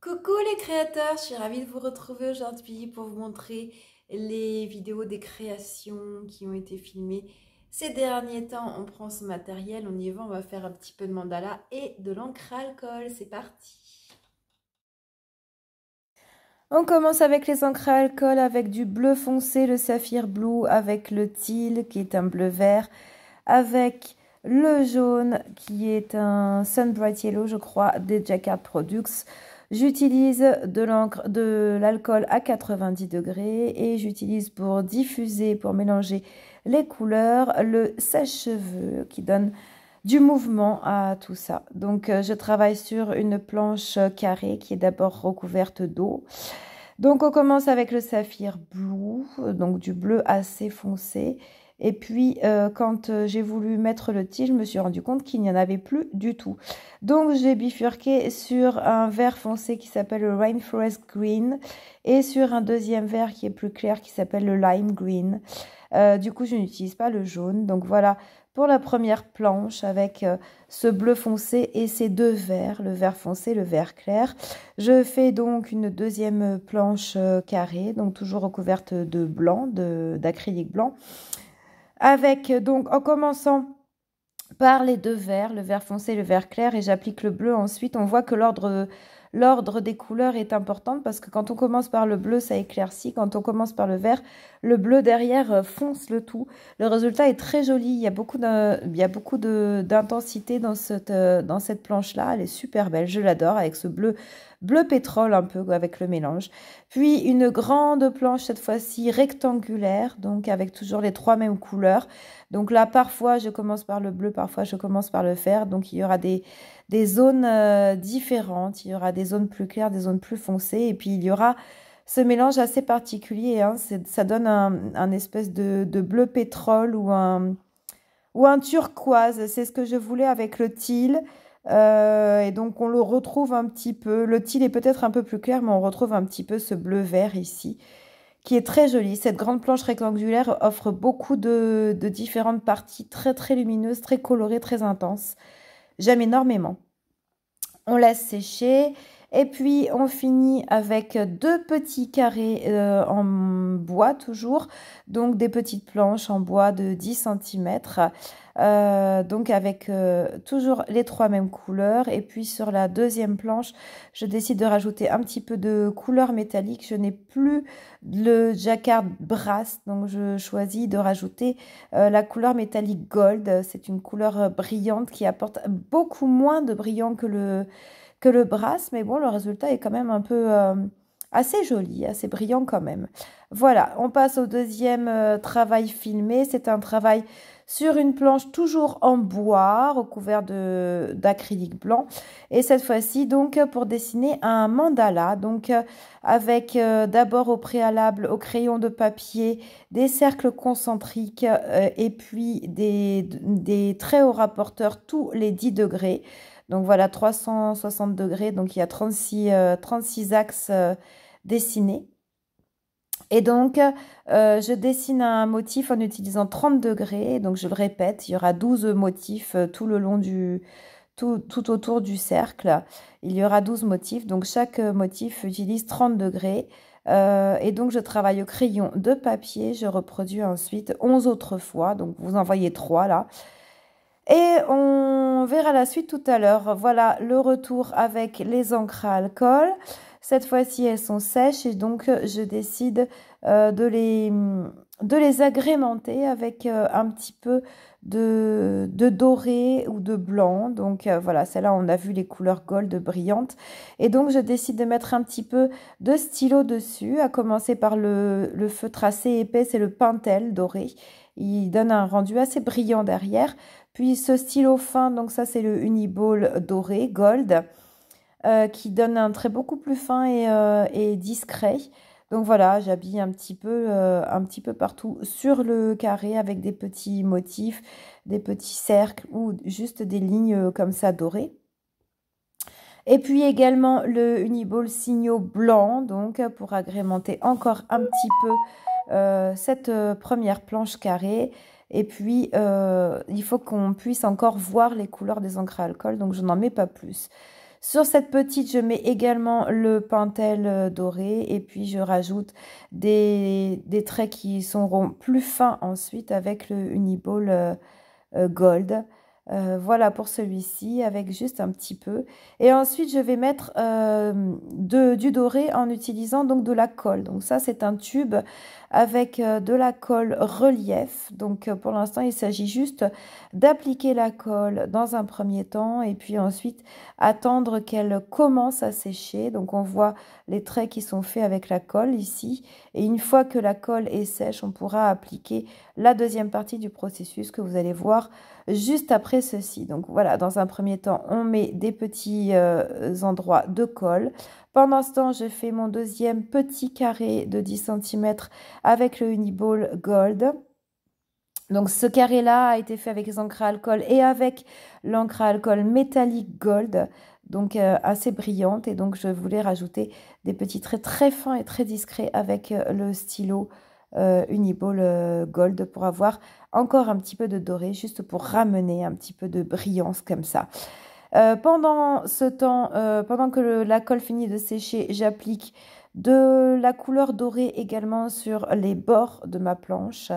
Coucou les créateurs, je suis ravie de vous retrouver aujourd'hui pour vous montrer les vidéos des créations qui ont été filmées ces derniers temps. On prend ce matériel, on y va, on va faire un petit peu de mandala et de l'encre à alcool. C'est parti! On commence avec les encres à alcool avec du bleu foncé, le saphir blue, avec le teal qui est un bleu vert, avec le jaune qui est un Sun Bright Yellow, je crois, des Jacquard Products. J'utilise de l'alcool à 90 degrés et j'utilise pour diffuser, pour mélanger les couleurs, le sèche-cheveux qui donne du mouvement à tout ça. Donc je travaille sur une planche carrée qui est d'abord recouverte d'eau. Donc on commence avec le saphir blue, donc du bleu assez foncé. Et puis, quand j'ai voulu mettre le teal, je me suis rendu compte qu'il n'y en avait plus du tout. Donc, j'ai bifurqué sur un vert foncé qui s'appelle le Rainforest Green et sur un deuxième vert qui est plus clair qui s'appelle le Lime Green. Du coup, je n'utilise pas le jaune. Donc, voilà pour la première planche avec ce bleu foncé et ces deux verts, le vert foncé, le vert clair. Je fais donc une deuxième planche carrée, donc toujours recouverte de blanc, d'acrylique blanc. Avec donc en commençant par les deux verts, le vert foncé et le vert clair, et j'applique le bleu ensuite. On voit que l'ordre des couleurs est important parce que quand on commence par le bleu, ça éclaircit. Quand on commence par le bleu derrière fonce le tout. Le résultat est très joli. Il y a beaucoup d'intensité dans cette planche-là. Elle est super belle. Je l'adore avec ce bleu pétrole un peu avec le mélange. Puis une grande planche cette fois-ci rectangulaire, donc avec toujours les trois mêmes couleurs. Donc là, parfois, je commence par le bleu, parfois, je commence par le vert. Donc, il y aura des zones différentes. Il y aura des zones plus claires, des zones plus foncées. Et puis, il y aura ce mélange assez particulier. Hein. Ça donne un espèce de bleu pétrole ou un turquoise. C'est ce que je voulais avec le teal. Et donc, on le retrouve un petit peu. Le teal est peut-être un peu plus clair, mais on retrouve un petit peu ce bleu vert ici, qui est très jolie. Cette grande planche rectangulaire offre beaucoup de différentes parties très très lumineuses, très colorées, très intenses. J'aime énormément. On laisse sécher et puis on finit avec deux petits carrés en bois toujours, donc des petites planches en bois de 10 cm. Donc avec toujours les trois mêmes couleurs. Et puis sur la deuxième planche, je décide de rajouter un petit peu de couleur métallique. Je n'ai plus le jacquard brass, donc je choisis de rajouter la couleur métallique gold. C'est une couleur brillante qui apporte beaucoup moins de brillant que le brass, mais bon, le résultat est quand même un peu assez joli, assez brillant quand même. Voilà, on passe au deuxième travail filmé. C'est un travail sur une planche toujours en bois, recouvert d'acrylique blanc. Et cette fois-ci, donc, pour dessiner un mandala, donc avec d'abord au préalable, au crayon de papier, des cercles concentriques et puis des traits au rapporteur tous les 10 degrés. Donc voilà, 360 degrés, donc il y a 36 axes dessinés. Et donc, je dessine un motif en utilisant 30 degrés. Donc, je le répète, il y aura 12 motifs tout le long tout autour du cercle. Il y aura 12 motifs. Donc, chaque motif utilise 30 degrés. Et donc, je travaille au crayon de papier. Je reproduis ensuite 11 autres fois. Donc, vous en voyez 3 là. Et on verra la suite tout à l'heure. Voilà le retour avec les encres à alcool. Cette fois-ci, elles sont sèches et donc je décide de les agrémenter avec un petit peu de doré ou de blanc. Donc voilà, celle-là, on a vu les couleurs gold brillantes. Et donc, je décide de mettre un petit peu de stylo dessus, à commencer par le feutre assez épais, c'est le Pentel doré. Il donne un rendu assez brillant derrière. Puis ce stylo fin, donc ça c'est le Uniball doré, gold, qui donne un trait beaucoup plus fin et discret. Donc voilà, j'habille un petit peu partout sur le carré avec des petits motifs, des petits cercles ou juste des lignes comme ça dorées. Et puis également le Uniball signaux blanc, donc pour agrémenter encore un petit peu cette première planche carrée. Et puis, il faut qu'on puisse encore voir les couleurs des encres à alcool, donc je n'en mets pas plus. Sur cette petite, je mets également le Pentel doré et puis je rajoute des traits qui seront plus fins ensuite avec le Uniball Gold. Voilà pour celui-ci avec juste un petit peu. Et ensuite, je vais mettre du doré en utilisant donc de la colle. Donc ça, c'est un tube avec de la colle relief. Donc pour l'instant, il s'agit juste d'appliquer la colle dans un premier temps et puis ensuite attendre qu'elle commence à sécher. Donc on voit les traits qui sont faits avec la colle ici. Et une fois que la colle est sèche, on pourra appliquer la deuxième partie du processus que vous allez voir juste après ceci. Donc voilà, dans un premier temps, on met des petits endroits de colle. Pendant ce temps, je fais mon deuxième petit carré de 10 cm avec le Uniball Gold. Donc ce carré-là a été fait avec les encres à alcool et avec l'encre à alcool métallique Gold, donc assez brillante. Et donc je voulais rajouter des petits traits très fins et très discrets avec le stylo Uniball Gold pour avoir encore un petit peu de doré, juste pour ramener un petit peu de brillance comme ça. Pendant ce temps, pendant que la colle finit de sécher, j'applique de la couleur dorée également sur les bords de ma planche.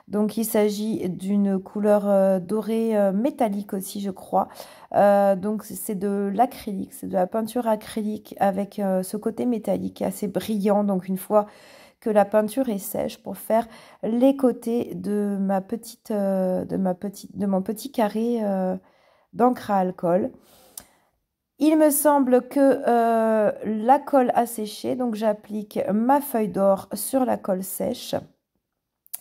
Donc il s'agit d'une couleur dorée métallique aussi, je crois. Donc c'est de l'acrylique, c'est de la peinture acrylique avec ce côté métallique assez brillant. Donc une fois que la peinture est sèche, pour faire les côtés de mon petit carré d'encre à alcool. Il me semble que la colle a séché, donc j'applique ma feuille d'or sur la colle sèche.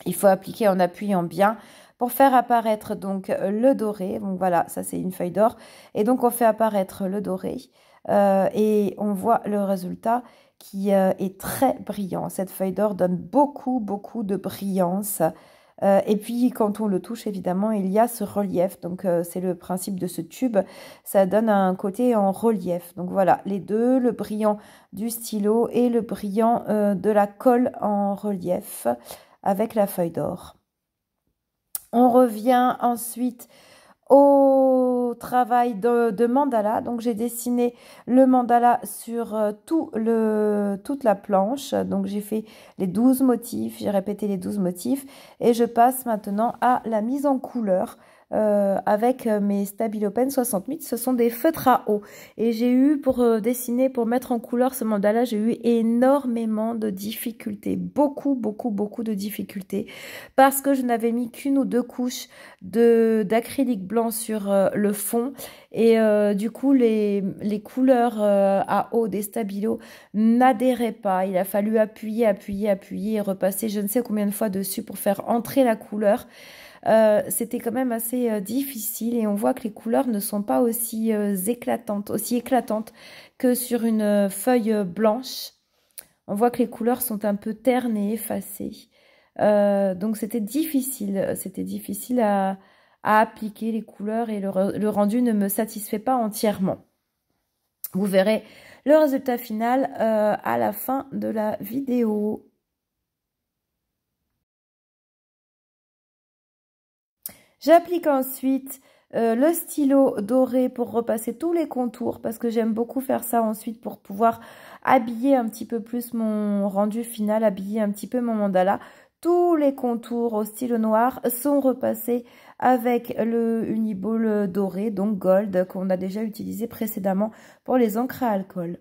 Il faut appliquer en appuyant bien pour faire apparaître donc le doré. Donc voilà, ça c'est une feuille d'or. Et donc on fait apparaître le doré et on voit le résultat qui est très brillant. Cette feuille d'or donne beaucoup de brillance. Et puis quand on le touche, évidemment, il y a ce relief. Donc c'est le principe de ce tube. Ça donne un côté en relief. Donc voilà, les deux, le brillant du stylo et le brillant de la colle en relief avec la feuille d'or. On revient ensuite au travail de mandala. Donc j'ai dessiné le mandala sur toute la planche. Donc j'ai fait les 12 motifs, j'ai répété les 12 motifs et je passe maintenant à la mise en couleur. Avec mes Stabilo Pen 60 000, ce sont des feutres à eau et j'ai eu pour dessiner, pour mettre en couleur ce mandala, j'ai eu énormément de difficultés, beaucoup de difficultés parce que je n'avais mis qu'une ou deux couches d'acrylique blanc sur le fond et du coup les couleurs à eau des Stabilo n'adhéraient pas. Il a fallu appuyer et repasser je ne sais combien de fois dessus pour faire entrer la couleur. C'était quand même assez difficile et on voit que les couleurs ne sont pas aussi éclatantes que sur une feuille blanche. On voit que les couleurs sont un peu ternes et effacées. Donc c'était difficile à appliquer les couleurs et le rendu ne me satisfait pas entièrement. Vous verrez le résultat final à la fin de la vidéo. J'applique ensuite le stylo doré pour repasser tous les contours parce que j'aime beaucoup faire ça ensuite pour pouvoir habiller un petit peu plus mon rendu final, habiller un petit peu mon mandala. Tous les contours au stylo noir sont repassés avec le Uniball doré, donc Gold, qu'on a déjà utilisé précédemment pour les encres à alcool.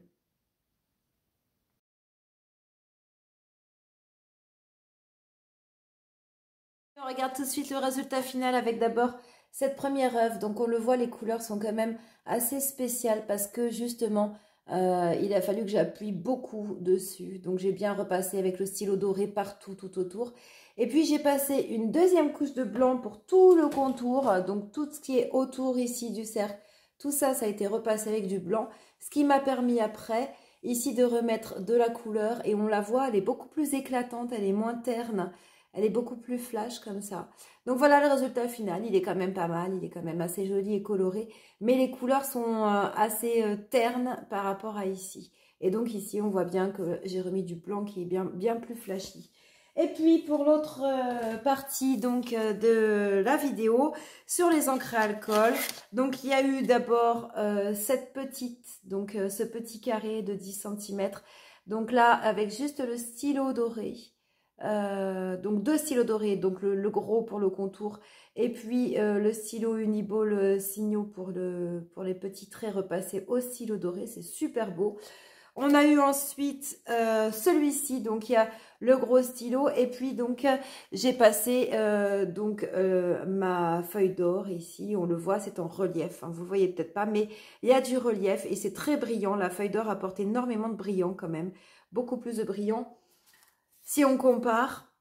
On regarde tout de suite le résultat final avec d'abord cette première œuvre. Donc on le voit, les couleurs sont quand même assez spéciales parce que justement il a fallu que j'appuie beaucoup dessus. Donc j'ai bien repassé avec le stylo doré partout, tout autour. Et puis j'ai passé une deuxième couche de blanc pour tout le contour. Donc tout ce qui est autour ici du cercle, tout ça, ça a été repassé avec du blanc. Ce qui m'a permis après ici de remettre de la couleur. Et on la voit, elle est beaucoup plus éclatante, elle est moins terne. Elle est beaucoup plus flash comme ça. Donc voilà le résultat final. Il est quand même pas mal. Il est quand même assez joli et coloré. Mais les couleurs sont assez ternes par rapport à ici. Et donc ici, on voit bien que j'ai remis du blanc qui est bien plus flashy. Et puis pour l'autre partie donc de la vidéo sur les encres à alcool, donc il y a eu d'abord cette petite, donc ce petit carré de 10 cm. Donc là avec juste le stylo doré, donc 2 stylos dorés, donc le gros pour le contour et puis le stylo Uniball Signaux pour les petits traits repassés au stylo doré, c'est super beau. On a eu ensuite celui-ci, donc il y a le gros stylo et puis donc j'ai passé ma feuille d'or ici, on le voit, c'est en relief, hein, vous le voyez peut-être pas, mais il y a du relief et c'est très brillant. La feuille d'or apporte énormément de brillant quand même, beaucoup plus de brillant. Si on compare,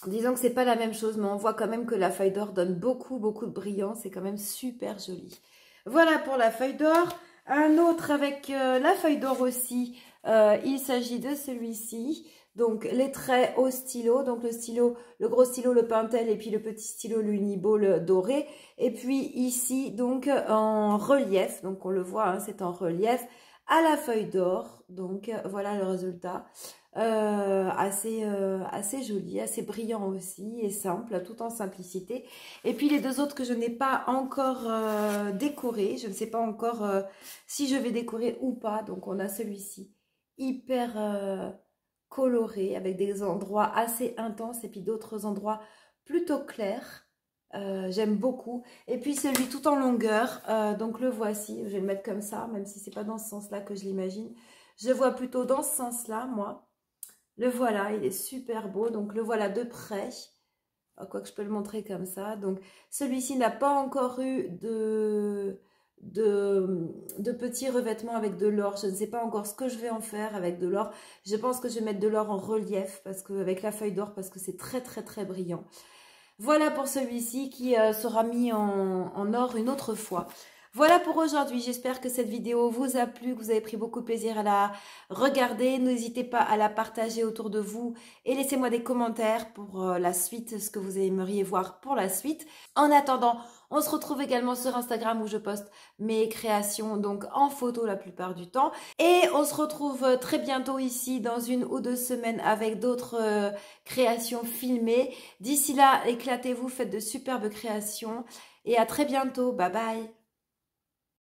disons que c'est pas la même chose, mais on voit quand même que la feuille d'or donne beaucoup de brillant, c'est quand même super joli. Voilà pour la feuille d'or. Un autre avec la feuille d'or aussi, il s'agit de celui-ci. Donc les traits au stylo, donc le stylo, le gros stylo, le Pentel et puis le petit stylo, l'Uniball doré. Et puis ici, donc en relief, donc on le voit, hein, c'est en relief à la feuille d'or. Donc voilà le résultat. Assez joli, assez brillant aussi et simple, tout en simplicité. Et puis les deux autres que je n'ai pas encore décoré, je ne sais pas encore si je vais décorer ou pas. Donc on a celui-ci hyper coloré avec des endroits assez intenses et puis d'autres endroits plutôt clairs. J'aime beaucoup. Et puis celui tout en longueur, donc le voici, je vais le mettre comme ça, même si c'est pas dans ce sens-là que je l'imagine. Je vois plutôt dans ce sens-là, moi. Le voilà, il est super beau, donc le voilà de près. Quoique je peux le montrer comme ça. Donc celui-ci n'a pas encore eu de petits revêtements avec de l'or. Je ne sais pas encore ce que je vais en faire avec de l'or. Je pense que je vais mettre de l'or en relief parce que avec la feuille d'or parce que c'est très brillant. Voilà pour celui-ci qui sera mis en or une autre fois. Voilà pour aujourd'hui, j'espère que cette vidéo vous a plu, que vous avez pris beaucoup de plaisir à la regarder. N'hésitez pas à la partager autour de vous et laissez-moi des commentaires pour la suite, ce que vous aimeriez voir pour la suite. En attendant, on se retrouve également sur Instagram où je poste mes créations donc en photo la plupart du temps. Et on se retrouve très bientôt ici dans 1 ou 2 semaines avec d'autres créations filmées. D'ici là, éclatez-vous, faites de superbes créations et à très bientôt. Bye bye!